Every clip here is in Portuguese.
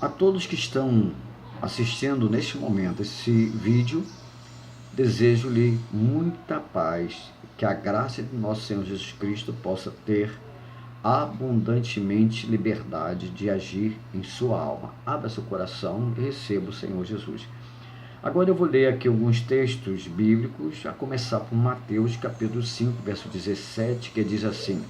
A todos que estão assistindo neste momento esse vídeo, desejo-lhe muita paz, que a graça de nosso Senhor Jesus Cristo possa ter abundantemente liberdade de agir em sua alma. Abra seu coração e receba o Senhor Jesus. Agora eu vou ler aqui alguns textos bíblicos, a começar por Mateus capítulo 5, verso 17, que diz assim: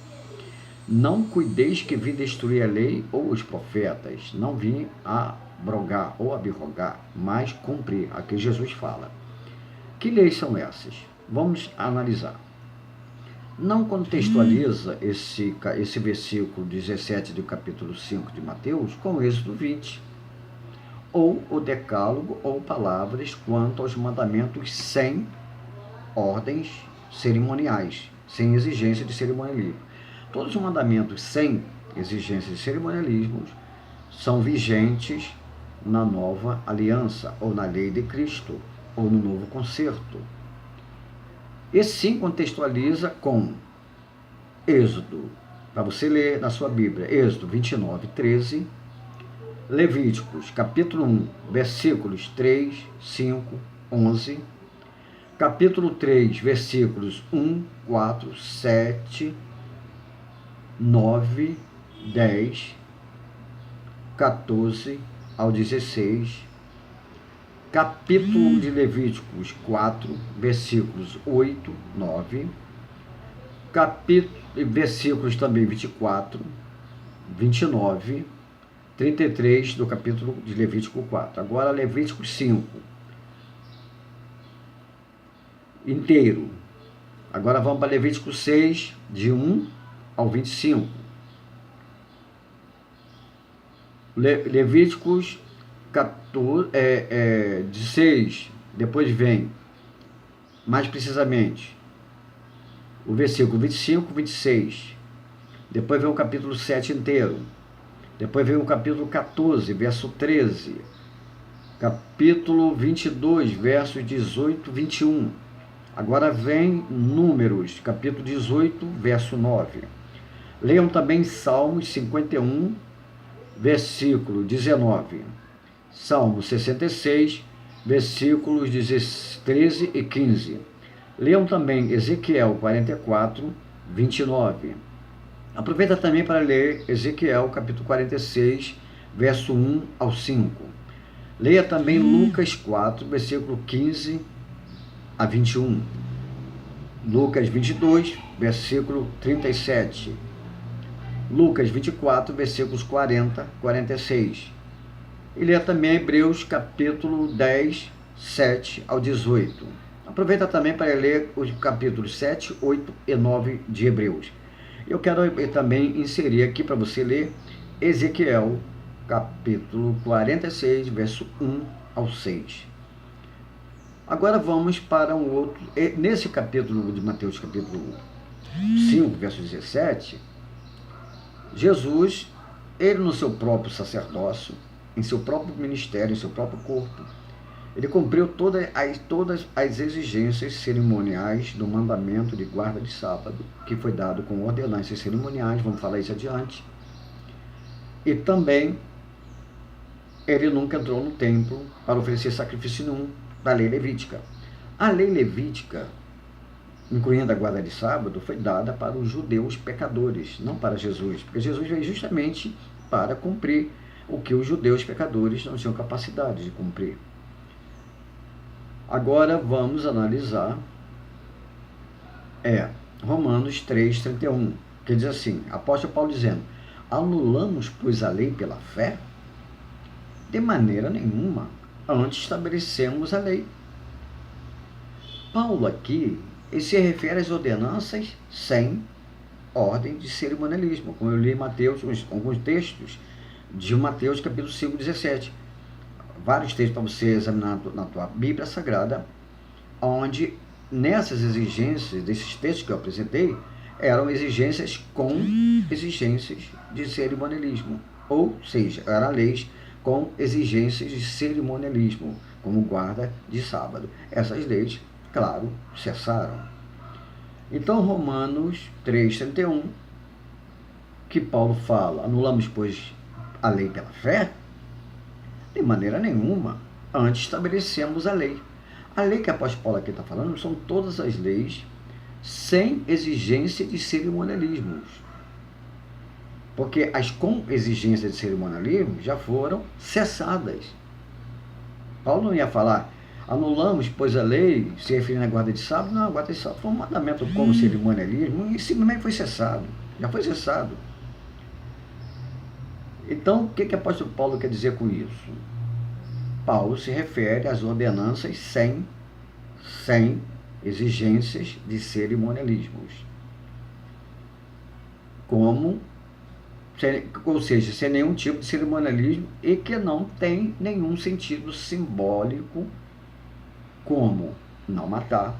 Não cuideis que vim destruir a lei ou os profetas, não vim abrogar ou abrogar, mas cumprir. Aqui Jesus fala. Que leis são essas? Vamos analisar. Não contextualiza esse versículo 17 do capítulo 5 de Mateus com o Êxodo 20, ou o decálogo, ou palavras quanto aos mandamentos sem ordens cerimoniais, sem exigência de cerimonialismo. Todos os mandamentos sem exigência de cerimonialismo são vigentes na nova aliança, ou na lei de Cristo, ou no novo concerto. E sim contextualiza com Êxodo, para você ler na sua Bíblia, Êxodo 29, 13, Levíticos, capítulo 1, versículos 3, 5, 11, capítulo 3, versículos 1, 4, 7, 9, 10, 14 ao 16, capítulo de Levíticos 4, versículos 8, 9, versículos também 24, 29, 33 do capítulo de Levítico 4. Agora Levítico 5, inteiro. Agora vamos para Levítico 6, de 1 ao 25. Levíticos 14, de 6, depois vem, mais precisamente, o versículo 25, 26. Depois vem o capítulo 7 inteiro. Depois vem o capítulo 14, verso 13. Capítulo 22, versos 18, 21. Agora vem Números, capítulo 18, verso 9. Leiam também Salmos 51, versículo 19. Salmo 66, versículos 13 e 15. Leiam também Ezequiel 44, 29. Aproveita também para ler Ezequiel capítulo 46, verso 1 ao 5. Leia também Lucas 4, versículo 15 a 21. Lucas 22, versículo 37. Lucas 24, versículos 40 a 46. E leia também Hebreus capítulo 10, 7 ao 18. Aproveita também para ler os capítulos 7, 8 e 9 de Hebreus. Eu quero também inserir aqui para você ler Ezequiel capítulo 46, verso 1 ao 6. Agora vamos para um outro. Nesse capítulo de Mateus, capítulo 5, verso 17, Jesus, ele no seu próprio sacerdócio, em seu próprio ministério, em seu próprio corpo, ele cumpriu todas as exigências cerimoniais do mandamento de guarda de sábado, que foi dado com ordenanças cerimoniais, vamos falar isso adiante. E também, ele nunca entrou no templo para oferecer sacrifício nenhum da lei levítica. A lei levítica, incluindo a guarda de sábado, foi dada para os judeus pecadores, não para Jesus, porque Jesus veio justamente para cumprir o que os judeus pecadores não tinham capacidade de cumprir. Agora vamos analisar Romanos 3, 31, que diz assim, apóstolo Paulo dizendo, anulamos, pois, a lei pela fé? De maneira nenhuma, antes estabelecemos a lei. Paulo aqui, ele se refere às ordenanças sem ordem de cerimonialismo, como eu li em Mateus, alguns textos de Mateus capítulo 5, 17. Vários textos para você examinar na tua Bíblia Sagrada, onde nessas exigências, desses textos que eu apresentei, eram exigências com exigências de cerimonialismo, ou seja, eram leis com exigências de cerimonialismo, como guarda de sábado. Essas leis, claro, cessaram. Então, Romanos 3, 31, que Paulo fala, anulamos, pois, a lei pela fé? De maneira nenhuma. Antes estabelecemos a lei. A lei que a apóstolo Paulo aqui está falando são todas as leis sem exigência de cerimonialismos. Porque as com exigência de cerimonialismo já foram cessadas. Paulo não ia falar, anulamos, pois a lei, se referindo à guarda de sábado. Não, a guarda de sábado foi um mandamento como cerimonialismo e simplesmente foi cessado. Já foi cessado. Então, o que o apóstolo Paulo quer dizer com isso? Paulo se refere às ordenanças sem exigências de cerimonialismos. Ou seja, sem nenhum tipo de cerimonialismo e que não tem nenhum sentido simbólico, como não matar,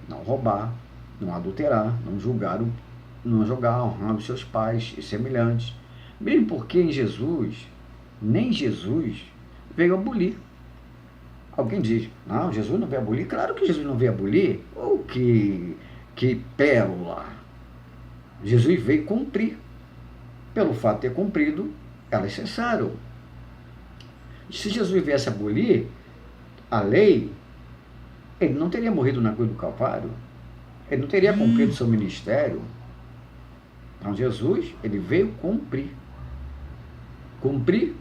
não roubar, não adulterar, não jogar honrando seus pais e semelhantes. Mesmo porque em Jesus, nem Jesus veio abolir. Alguém diz, não, Jesus não veio abolir. Claro que Jesus não veio abolir. Ou que pérola. Jesus veio cumprir. Pelo fato de ter cumprido, elas cessaram. Se Jesus viesse abolir a lei, ele não teria morrido na cruz do Calvário. Ele não teria cumprido seu ministério. Então Jesus, ele veio cumprir. Cumprir,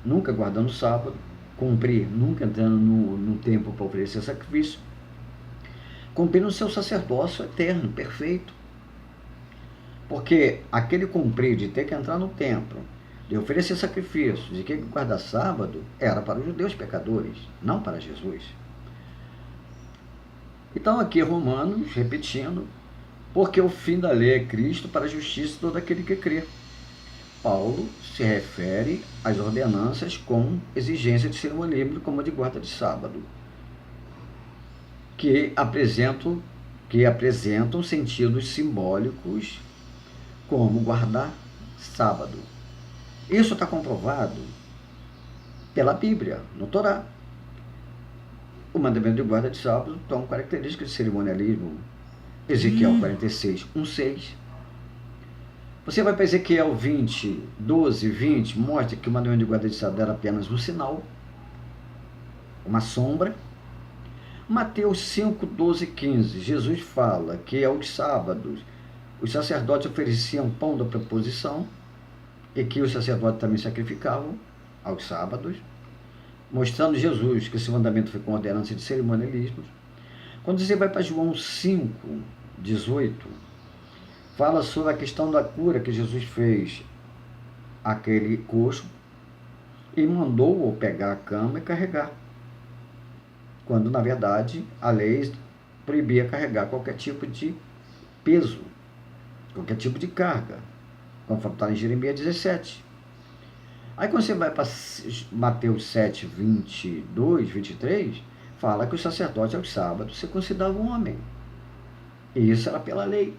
nunca guardando o sábado. Cumprir, nunca entrando no templo para oferecer sacrifício. Cumprir no seu sacerdócio eterno, perfeito. Porque aquele cumprir de ter que entrar no templo, de oferecer sacrifício, de que guardar sábado, era para os judeus pecadores, não para Jesus. Então aqui Romanos, repetindo, porque o fim da lei é Cristo para a justiça de todo aquele que crê. Paulo se refere às ordenanças com exigência de cerimonialismo, como a de guarda de sábado, que apresentam sentidos simbólicos, como guardar sábado. Isso está comprovado pela Bíblia, no Torá. O mandamento de guarda de sábado tem características de cerimonialismo. Ezequiel 46, 1:6. Você vai para Ezequiel 20, 12, 20, mostra que o mandamento de guarda de sábado era apenas um sinal, uma sombra. Mateus 5, 12, 15, Jesus fala que aos sábados os sacerdotes ofereciam pão da proposição e que os sacerdotes também sacrificavam aos sábados, mostrando Jesus que esse mandamento foi com ordenança de cerimonialismos. Quando você vai para João 5, 18, fala sobre a questão da cura que Jesus fez aquele coxo e mandou-o pegar a cama e carregar, quando na verdade a lei proibia carregar qualquer tipo de peso, qualquer tipo de carga, conforme está em Jeremias 17. Aí quando você vai para Mateus 7, 22, 23, fala que os sacerdotes aos sábados se consideravam homem. E isso era pela lei.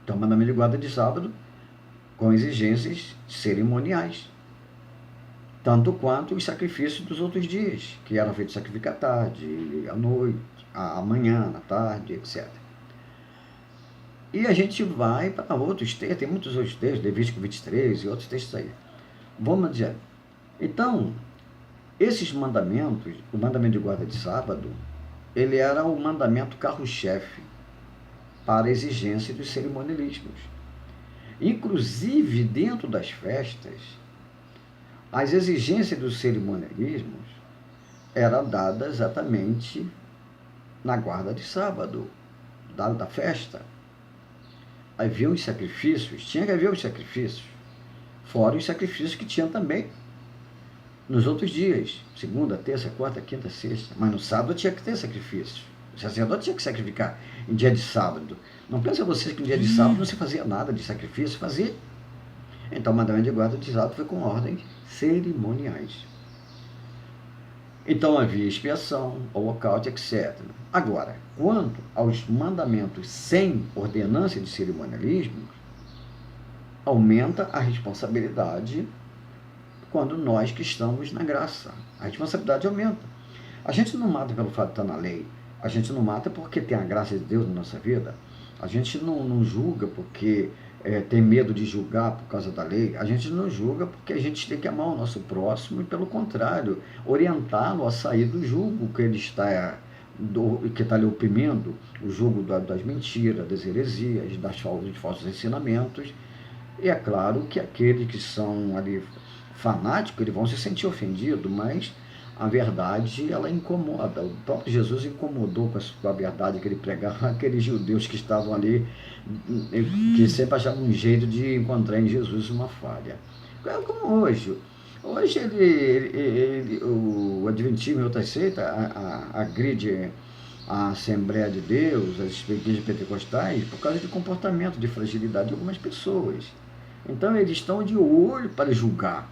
Então, mandamento de guarda de sábado com exigências cerimoniais, tanto quanto os sacrifícios dos outros dias, que eram feitos sacrificar à tarde, à noite, à manhã, à tarde, etc. E a gente vai para outros textos, tem muitos outros textos, Levítico 23 e outros textos aí. Vamos dizer, então, esses mandamentos, o mandamento de guarda de sábado, ele era o mandamento carro-chefe para a exigência dos cerimonialismos. Inclusive, dentro das festas, as exigências dos cerimonialismos eram dadas exatamente na guarda de sábado, da festa. Havia os sacrifícios, tinha que haver os sacrifícios, fora os sacrifícios que tinha também nos outros dias, segunda, terça, quarta, quinta, sexta, mas no sábado tinha que ter sacrifício. O sacerdote tinha que sacrificar em dia de sábado. Não pensa vocês que em dia de sábado não se fazia nada de sacrifício, fazia. Então o mandamento de guarda de sábado foi com ordens cerimoniais. Então havia expiação, holocausto, etc. Agora, quanto aos mandamentos sem ordenança de cerimonialismo, aumenta a responsabilidade quando nós que estamos na graça. A responsabilidade aumenta. A gente não mata pelo fato de estar na lei. A gente não mata porque tem a graça de Deus na nossa vida. A gente não julga porque tem medo de julgar por causa da lei. A gente não julga porque a gente tem que amar o nosso próximo e, pelo contrário, orientá-lo a sair do julgo que ele está que está lhe oprimindo, o julgo das mentiras, das heresias, dos falsos ensinamentos. E é claro que aqueles que são ali fanáticos, eles vão se sentir ofendidos, mas a verdade, ela incomoda. O próprio Jesus incomodou com a verdade que ele pregava aqueles judeus que estavam ali, que sempre achavam um jeito de encontrar em Jesus uma falha. É como hoje. Hoje o Adventismo e outras seitas agride a Assembleia de Deus, as igrejas pentecostais, por causa de comportamento de fragilidade de algumas pessoas. Então eles estão de olho para julgar.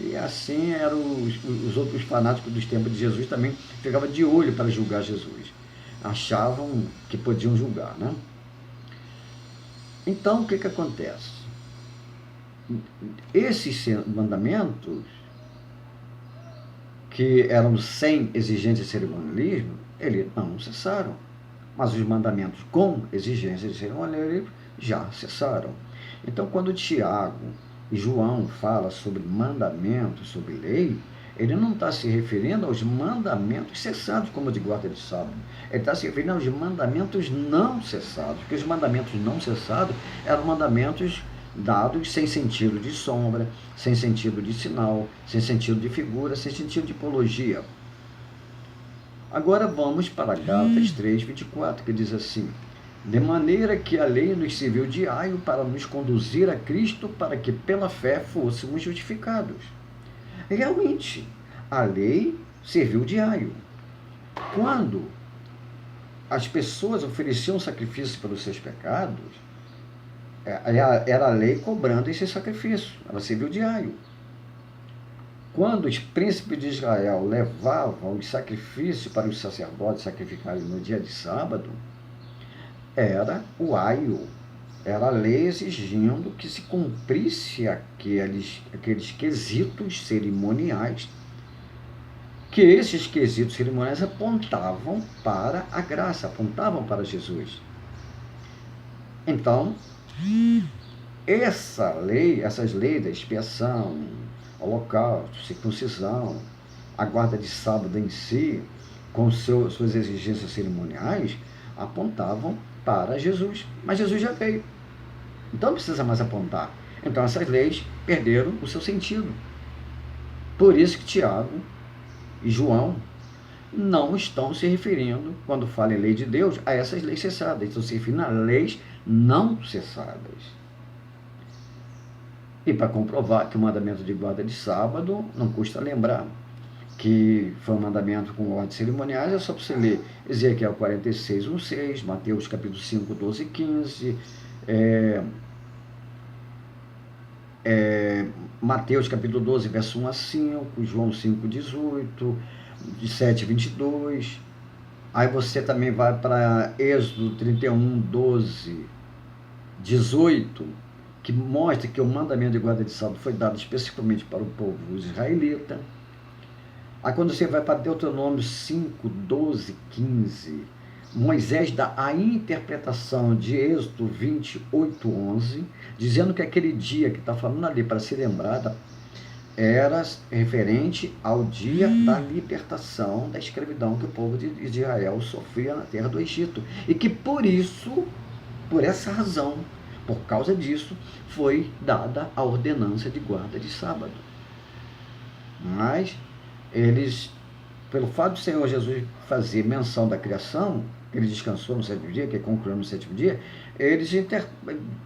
E assim eram os outros fanáticos dos tempos de Jesus também ficavam de olho para julgar Jesus. Achavam que podiam julgar. Então o que acontece? Esses mandamentos, que eram sem exigência de cerimonialismo, eles não cessaram. Mas os mandamentos com exigência de cerimonialismo já cessaram. Então, quando Tiago e João fala sobre mandamentos, sobre lei, ele não está se referindo aos mandamentos cessados, como o de guarda de sábado. Ele está se referindo aos mandamentos não cessados, porque os mandamentos não cessados eram mandamentos dados sem sentido de sombra, sem sentido de sinal, sem sentido de figura, sem sentido de tipologia. Agora vamos para Gálatas 3:24, que diz assim: de maneira que a lei nos serviu de aio para nos conduzir a Cristo, para que pela fé fôssemos justificados. Realmente, a lei serviu de aio. Quando as pessoas ofereciam sacrifício pelos seus pecados, era a lei cobrando esse sacrifício, ela serviu de aio. Quando os príncipes de Israel levavam os sacrifícios para os sacerdotes sacrificarem no dia de sábado, era o aio, era a lei exigindo que se cumprisse aqueles quesitos cerimoniais, que esses quesitos cerimoniais apontavam para a graça, apontavam para Jesus. Então, essas leis da expiação, holocausto, circuncisão, a guarda de sábado em si, com suas exigências cerimoniais, apontavam para Jesus. Mas Jesus já veio. Então não precisa mais apontar. Então essas leis perderam o seu sentido. Por isso que Tiago e João não estão se referindo, quando falam em lei de Deus, a essas leis cessadas. Estão se referindo a leis não cessadas. E para comprovar que o mandamento de guarda de sábado, não custa lembrar que foi um mandamento com ordens cerimoniais, é só para você ler Ezequiel 46, 1,6, Mateus capítulo 5, 12, 15, Mateus capítulo 12, verso 1 a 5, João 5, 18, de 7, 22. Aí você também vai para Êxodo 31, 12, 18, que mostra que o mandamento de guarda de sábado foi dado especificamente para o povo israelita. Aí quando você vai para Deuteronômio 5, 12, 15, Moisés dá a interpretação de Êxodo 28, 11, dizendo que aquele dia que está falando ali para ser lembrada era referente ao dia da libertação da escravidão que o povo de Israel sofria na terra do Egito. E que por isso, por essa razão, por causa disso, foi dada a ordenança de guarda de sábado. Mas eles, pelo fato do Senhor Jesus fazer menção da criação, ele descansou no sétimo dia, que concluiu no sétimo dia, eles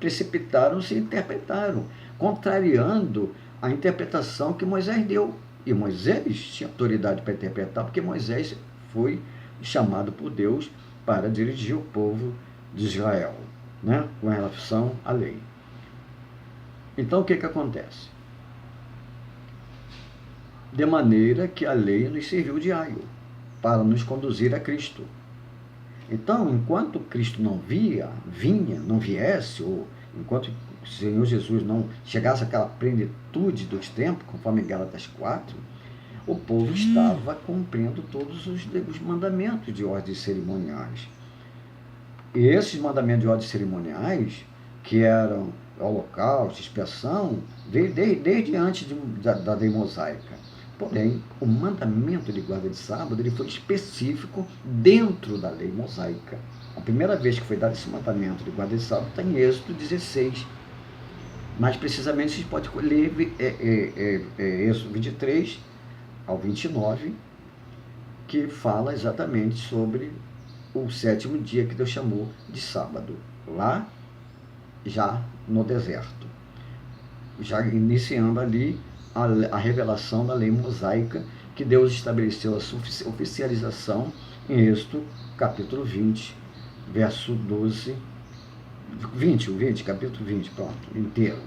precipitaram-se e interpretaram, contrariando a interpretação que Moisés deu. E Moisés tinha autoridade para interpretar, porque Moisés foi chamado por Deus para dirigir o povo de Israel, com relação à lei. Então o que acontece? De maneira que a lei nos serviu de aio para nos conduzir a Cristo. Então, enquanto Cristo não viesse, ou enquanto o Senhor Jesus não chegasse àquela plenitude dos tempos, conforme Gálatas 4, o povo estava cumprindo todos os mandamentos de ordens cerimoniais. E esses mandamentos de ordens cerimoniais que eram holocausto, expiação, veio desde antes da lei mosaica. Porém, o mandamento de guarda de sábado ele foi específico dentro da lei mosaica. A primeira vez que foi dado esse mandamento de guarda de sábado está em Êxodo 16. Mais precisamente, vocês podem ler Êxodo 23 ao 29, que fala exatamente sobre o sétimo dia que Deus chamou de sábado, lá já no deserto, já iniciando ali a revelação da lei mosaica, que Deus estabeleceu a sua oficialização em Êxodo capítulo 20, verso 12, 20, capítulo 20, pronto, inteiro.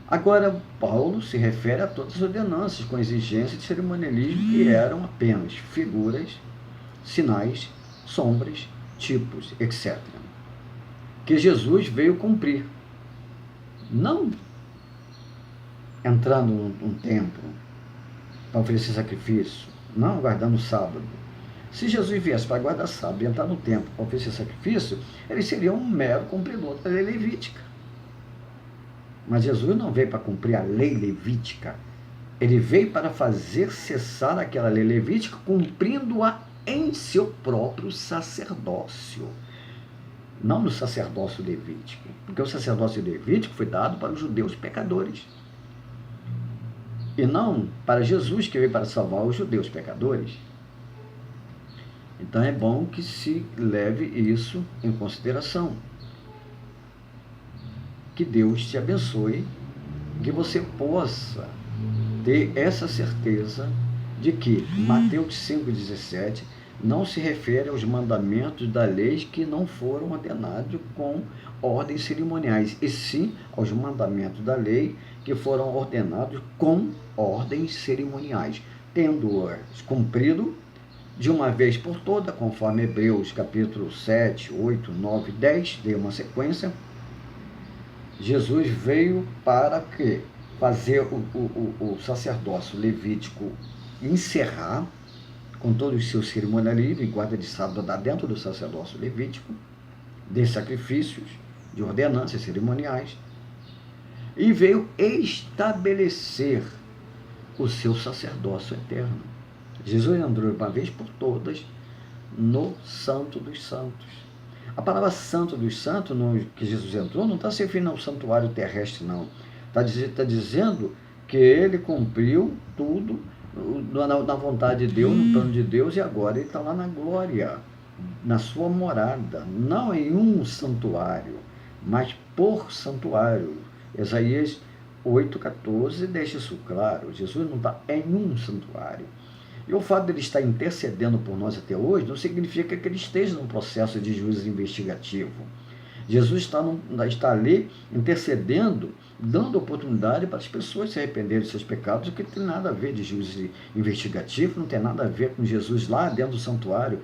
Agora, Paulo se refere a todas as ordenanças com exigência de cerimonialismo que eram apenas figuras, sinais, sombras, tipos, etc. Que Jesus veio cumprir. Não entrando num templo para oferecer sacrifício, não guardando o sábado. Se Jesus viesse para guardar sábado e entrar no templo para oferecer sacrifício, ele seria um mero cumpridor da lei levítica. Mas Jesus não veio para cumprir a lei levítica. Ele veio para fazer cessar aquela lei levítica, cumprindo-a em seu próprio sacerdócio. Não no sacerdócio levítico. Porque o sacerdócio levítico foi dado para os judeus pecadores. E não para Jesus, que veio para salvar os judeus pecadores. Então é bom que se leve isso em consideração. Que Deus te abençoe, que você possa ter essa certeza de que Mateus 5,17 não se refere aos mandamentos da lei que não foram ordenados com ordens cerimoniais, e sim aos mandamentos da lei que foram ordenados com ordens cerimoniais, tendo-as cumprido de uma vez por toda, conforme Hebreus capítulo 7, 8, 9, 10, dei uma sequência. Jesus veio para que fazer o sacerdócio levítico encerrar com todos os seus cerimonialismos e guarda de sábado dentro do sacerdócio levítico, de sacrifícios, de ordenanças cerimoniais, e veio estabelecer o seu sacerdócio eterno. Jesus entrou uma vez por todas no Santo dos Santos. A palavra Santo dos Santos, que Jesus entrou, não está se referindo ao santuário terrestre, não. Está dizendo que ele cumpriu tudo na vontade de Deus, no plano de Deus, e agora ele está lá na glória, na sua morada, não em um santuário, mas por santuário. Isaías 8,14 deixa isso claro. Jesus não está em um santuário. E o fato de ele estar intercedendo por nós até hoje não significa que ele esteja num processo de juízo investigativo. Jesus está ali intercedendo, dando oportunidade para as pessoas se arrependerem de seus pecados, o que não tem nada a ver de juízo investigativo, não tem nada a ver com Jesus lá dentro do santuário.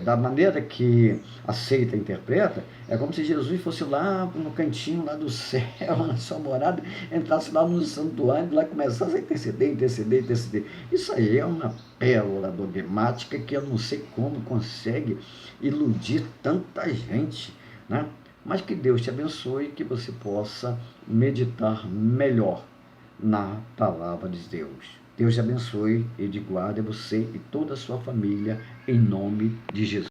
Da maneira que a seita interpreta, é como se Jesus fosse lá no cantinho lá do céu, na sua morada, entrasse lá no santuário e lá começasse a interceder. Isso aí é uma pérola dogmática que eu não sei como consegue iludir tanta gente, né? Mas que Deus te abençoe e que você possa meditar melhor na palavra de Deus. Deus te abençoe e de guarda você e toda a sua família, em nome de Jesus.